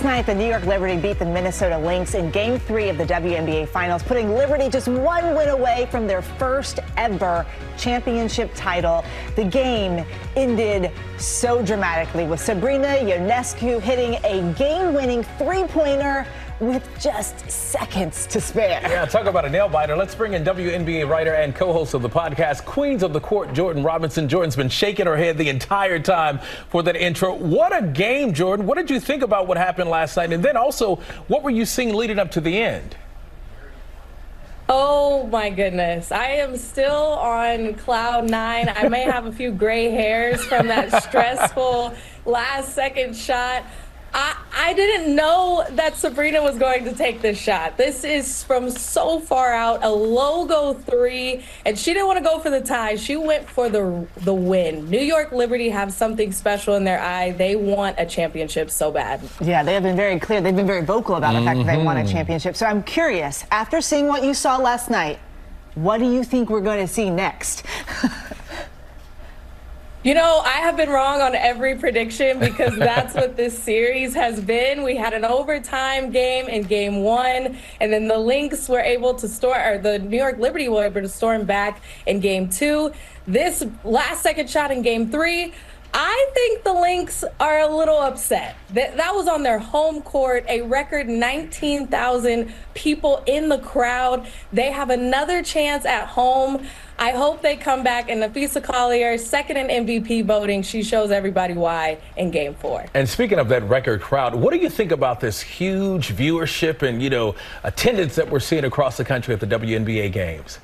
night, the New York Liberty beat the Minnesota Lynx in Game 3 of the WNBA Finals, putting Liberty just one win away from their first ever championship title. The game ended so dramatically with Sabrina Ionescu hitting a game-winning three-pointer with just seconds to spare. Yeah, talk about a nail-biter. Let's bring in WNBA writer and co-host of the podcast, Queens of the Court, Jordan Robinson. Jordan's been shaking her head the entire time for that intro. What a game, Jordan. What did you think about what happened last night? And then also, what were you seeing leading up to the end? Oh, my goodness. I am still on cloud nine. I may have a few gray hairs from that stressful last-second shot. I didn't know that Sabrina was going to take this shot. This is from so far out, a logo three, and she didn't want to go for the tie. She went for the win. New York Liberty have something special in their eye. They want a championship so bad. Yeah, they have been very clear. They've been very vocal about the fact that they want a championship. So I'm curious, after seeing what you saw last night, what do you think we're going to see next? You know, I have been wrong on every prediction because that's what this series has been. We had an overtime game in game one, and then the Lynx were able to the New York Liberty were able to storm back in game two. This last second shot in game three, I think the Lynx are a little upset. That was on their home court, a record 19,000 people in the crowd. They have another chance at home. I hope they come back. And Nafisa Collier, second in MVP voting, she shows everybody why in game four. And speaking of that record crowd, what do you think about this huge viewership and, attendance that we're seeing across the country at the WNBA games?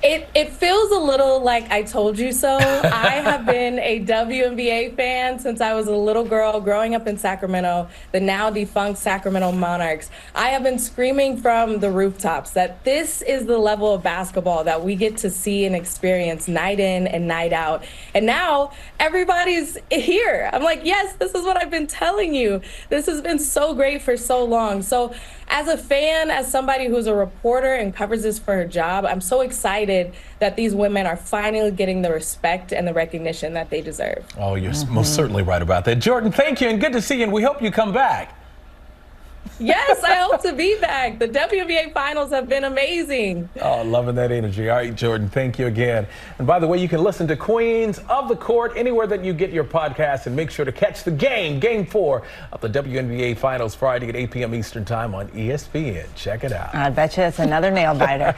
It feels a little like I told you so. I have been a WNBA fan since I was a little girl growing up in Sacramento, the now defunct Sacramento Monarchs. I have been screaming from the rooftops that this is the level of basketball that we get to see and experience night in and night out. And now everybody's here. I'm like, yes, this is what I've been telling you. This has been so great for so long. So as a fan, as somebody who's a reporter and covers this for her job, I'm so excited that these women are finally getting the respect and the recognition that they deserve. Oh, you're most certainly right about that. Jordan, thank you, and good to see you, and we hope you come back. Yes, I hope to be back. The WNBA finals have been amazing. Oh, loving that energy. All right, Jordan, thank you again. And by the way, you can listen to Queens of the Court anywhere that you get your podcast, and make sure to catch the game 4 of the WNBA finals Friday at 8 p.m. Eastern time on ESPN. Check it out. I bet you it's another nail biter.